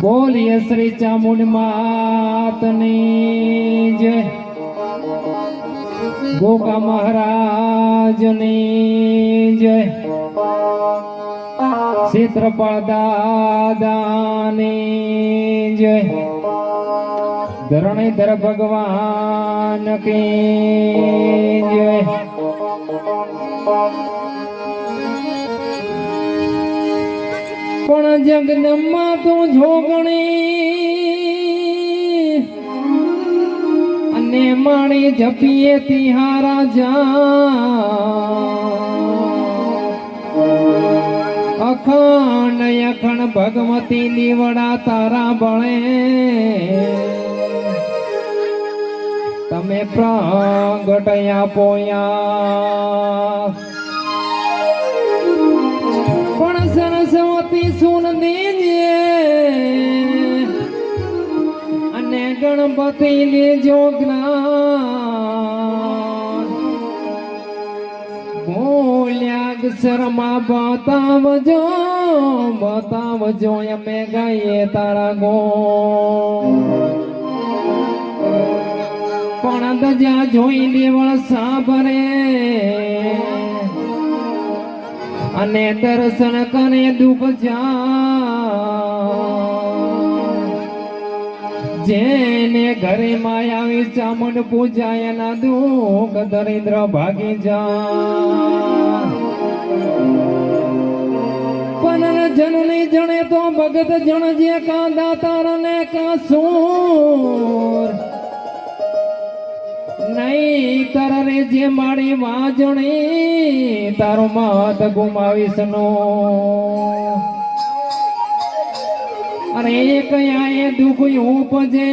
બોલીએ શ્રી ચામુંડ માતની જય, ગોગા મહારાજની જય, ક્ષેત્રપાળ દાદાની જય, ધરણીધર ભગવાન કી જય। પણ જગદંબા તો જોગણી અને માણી જપીએ તિહારા અખંડ અખંડ ભગવતી નીવડા તારા બળે તમે પ્રગટયા પોયા। પણ સરસ્વતી સુન દેજે અને ગણપતિ લેજો જ્ઞાન, બોલ્યા અક્ષરમાં બતાવજો બતાવજો અમે ગાઈએ તારા ગોળ। પણ દજા જોઈ લેવળ સાબરે અને દર્શન કરે દુઃખ જેને ઘરે માં આવી ચામુંડ પૂજાય ના દુઃખ દરિદ્ર ભાગી જા। પણ જનની જણે તો ભગત જણ જે કા દાતાર ને કા સૂર નહીં તરરે જે મારી વાજણી તારો મત ગુમાવીશ નો। અને એક આયે દુઃખ ઉપજે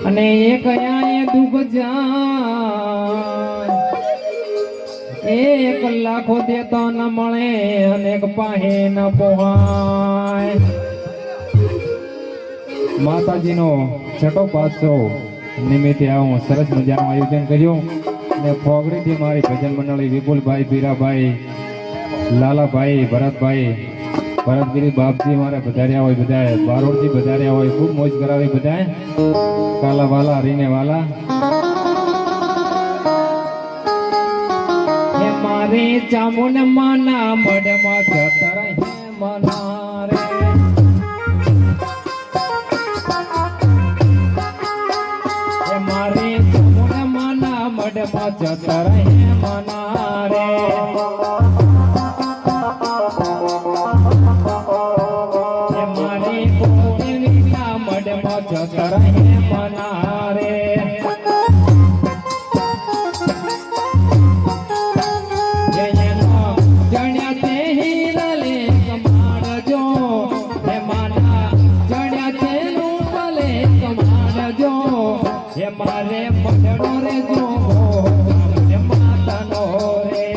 અને એક આયે દુઃખ જાય, એક લાખો દેતો ન મળે અને એક પાહે ન પોહાય। માતાજીનો છઠ્ઠો પાસો નિમિત્તે આવું સરસ મજાનું આયોજન કર્યું અને ફોગડીથી મારી ભજન મંડળી વિપુલભાઈ, પીરાભાઈ, લાલાભાઈ, ભરતભાઈ, ભરતગીરી બાપજી મારે વધાર્યા હોય, બધાએ બારોડથી વધાર્યા હોય, ખૂબ મોજ કરાવી બધાએ, કાલા વાલા હરીને વાલા। હે મારે ચામુંડ માના મઢમાં જતરાય હે મના રે, મઢમાં જતર હે મના રે, મારી કોઈના મઢમાં જતર હે મના રે। જણ્યા તે હીરલે કમાડજો હે માના, જણ્યા તેનું ભલે કમાડજો હે મારે મઢડો રે જો માતાનો રે।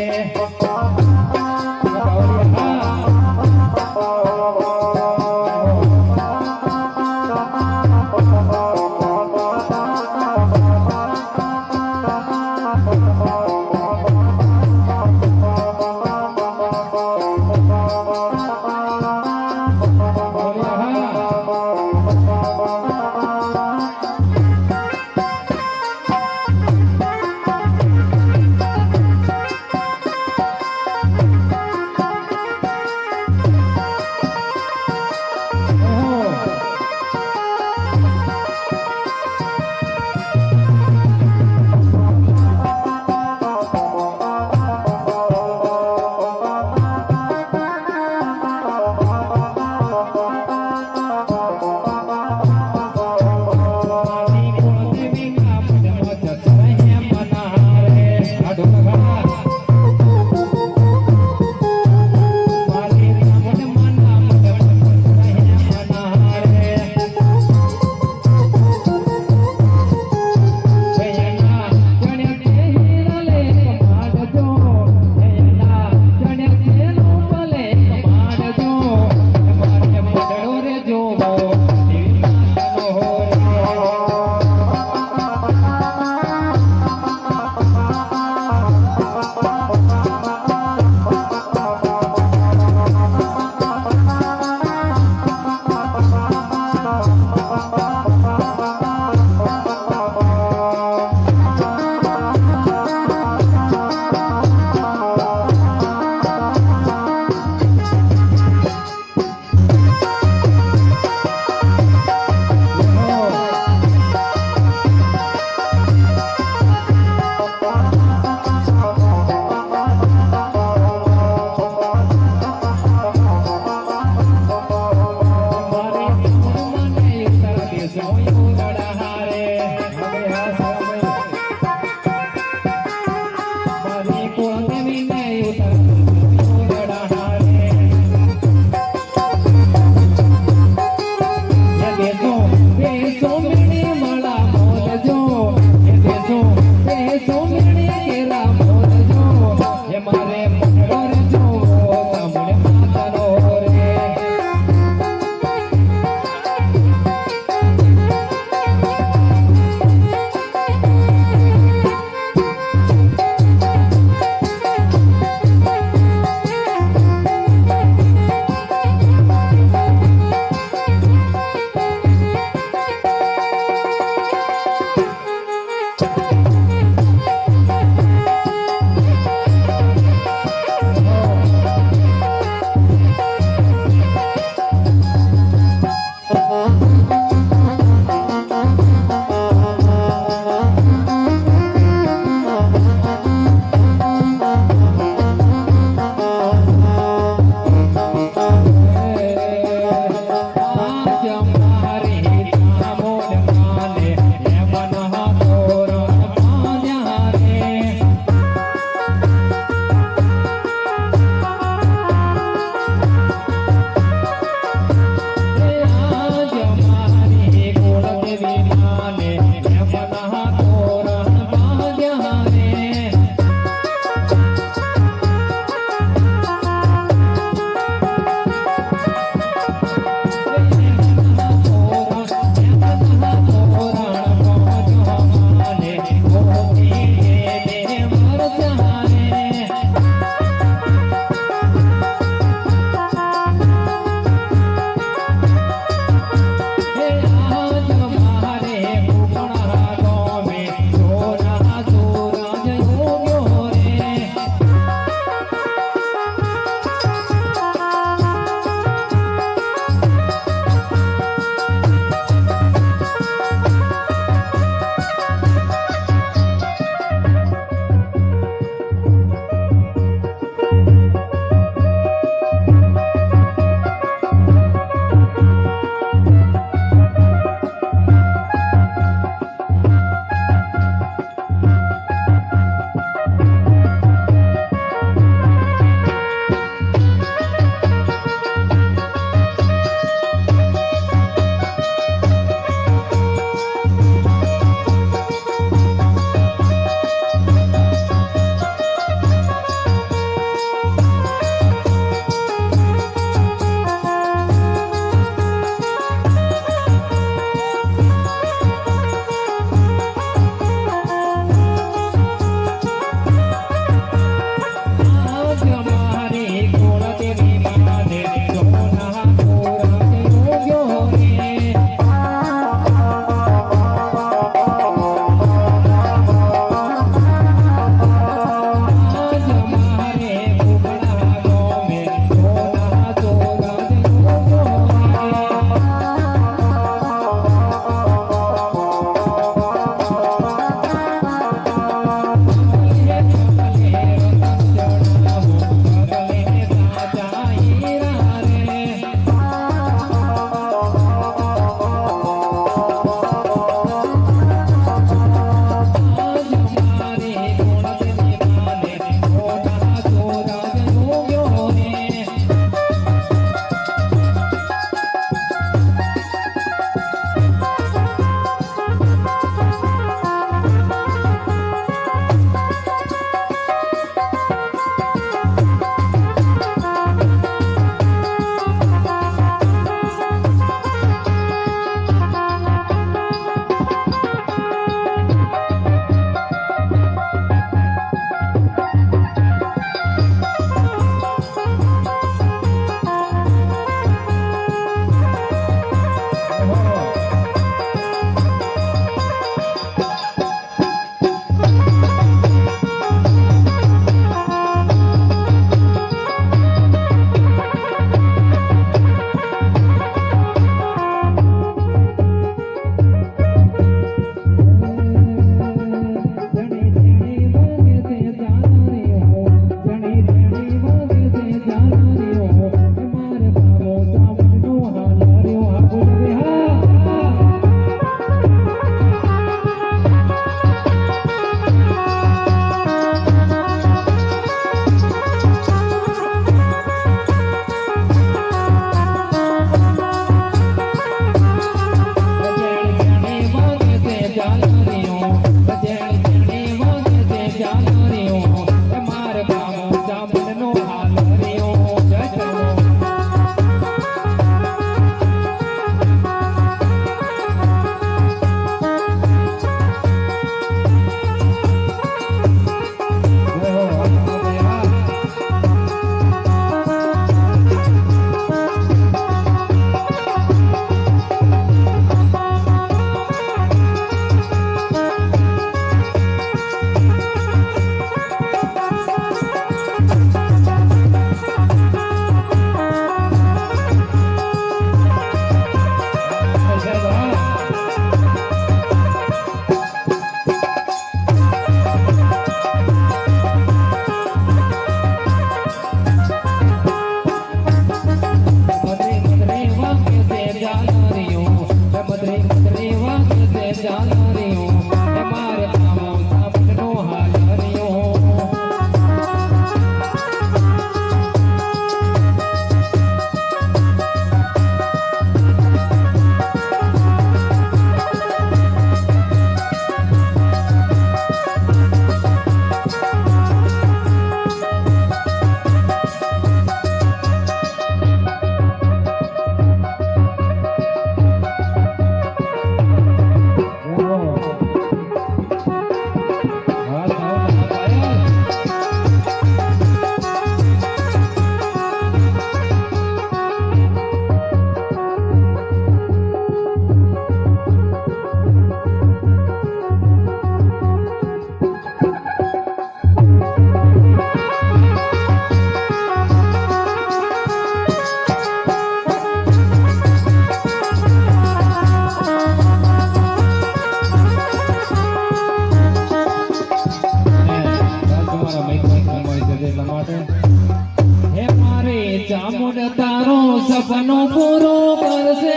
કરશે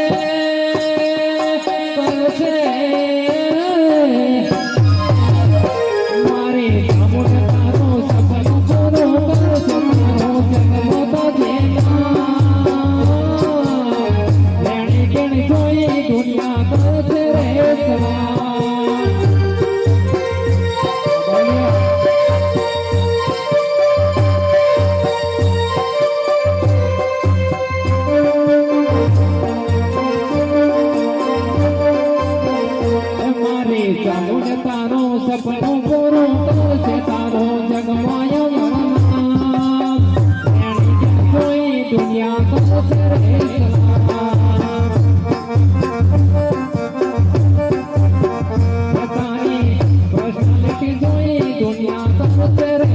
કરશે મારે કામું તારો સપનું પૂરું કરશે તારો જગમતા લેણી કેણી જોઈ દુનિયા કરશે રે સવા તારો સપનું પૂરું કરશે તારો જગમાય કોઈ દુનિયા કરશે રે તારી પર્સનાલિટી જોઈ દુનિયા કરશે રે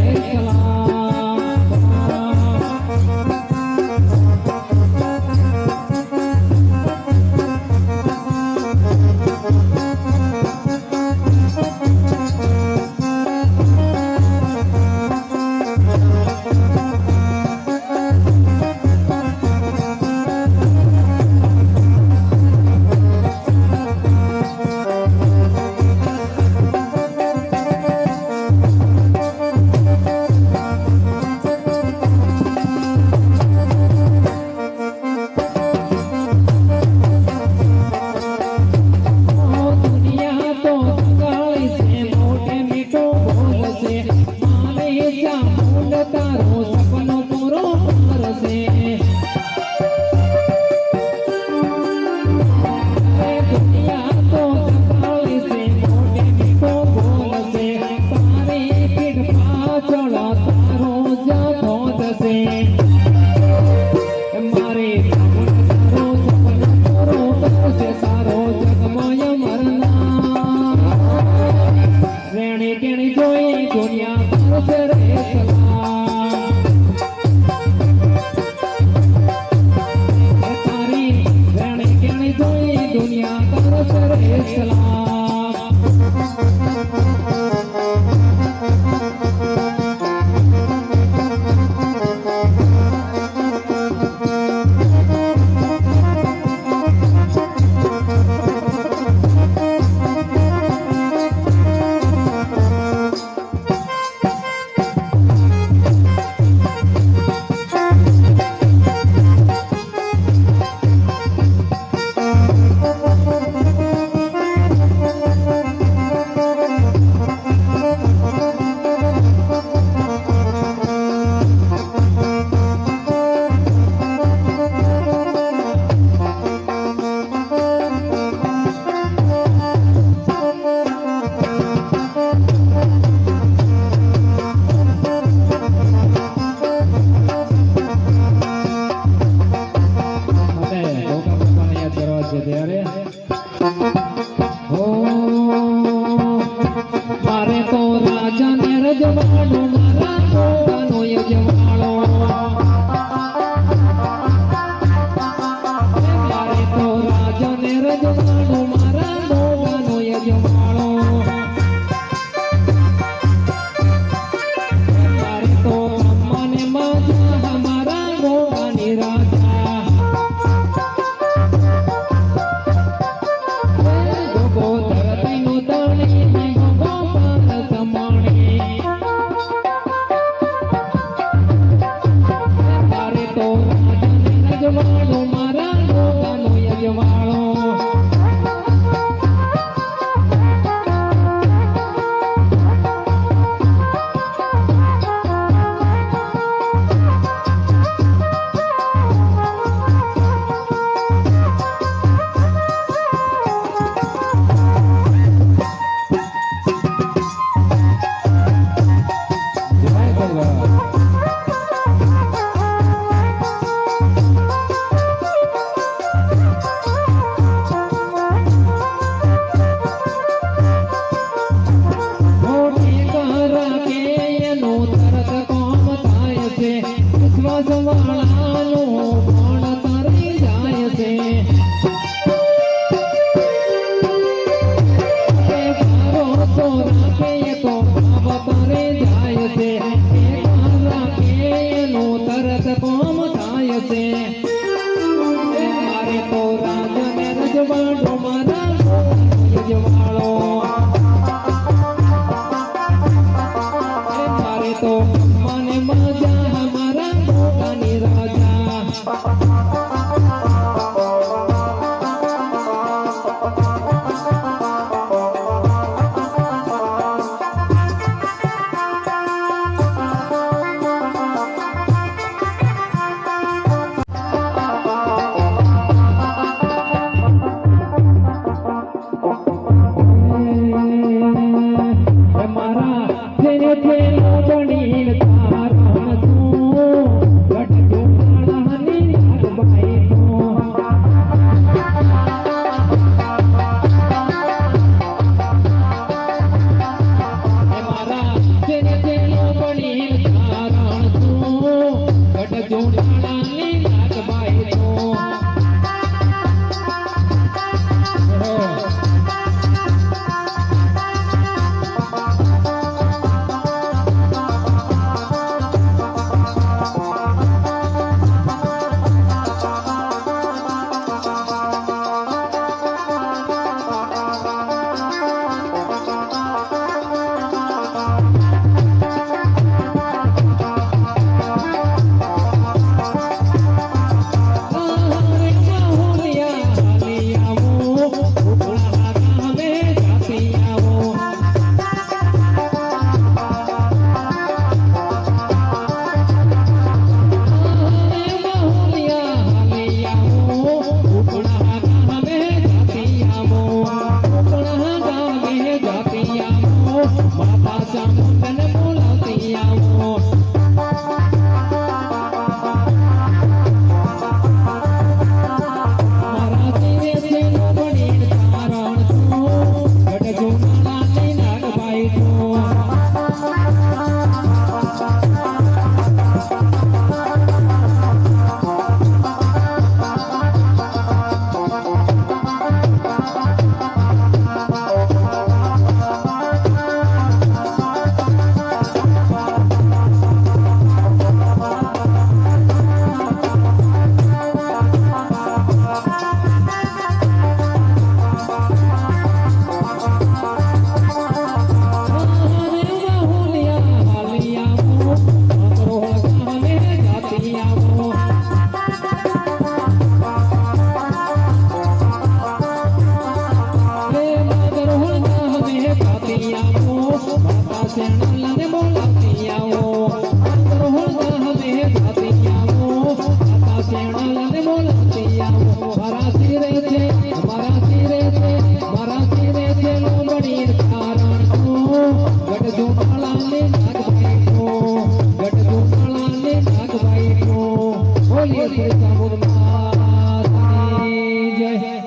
તારો સપનો પૂરો કરશે દુનિયા તો સકાળી છે મોટે મીઠો બોલશે તારી પીઠ પાછળ તારો જાતો થશે મારે તારો સપનો પૂરો કરશે તારો જગમય મરના રેણી કેણી જોઈ દુનિયા કરશે રે દુનિયા કરશે રે સલામ મારે તો રાજા ને રજવાડો મારા ગોવાનો યજવાડો મારે તો રાજા ને રજવાડો મારા ગોવાનો યજવાડો મારે તો અમ્માને માજા મારા ગોવાની રાજા મારા ગોવાનો યજવાડો વાંઢો મારા જવાળો મારે તો મને મજા મારા પોતાની રાજા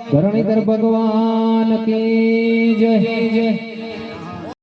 ધરણીધર ભગવાન की जय जय।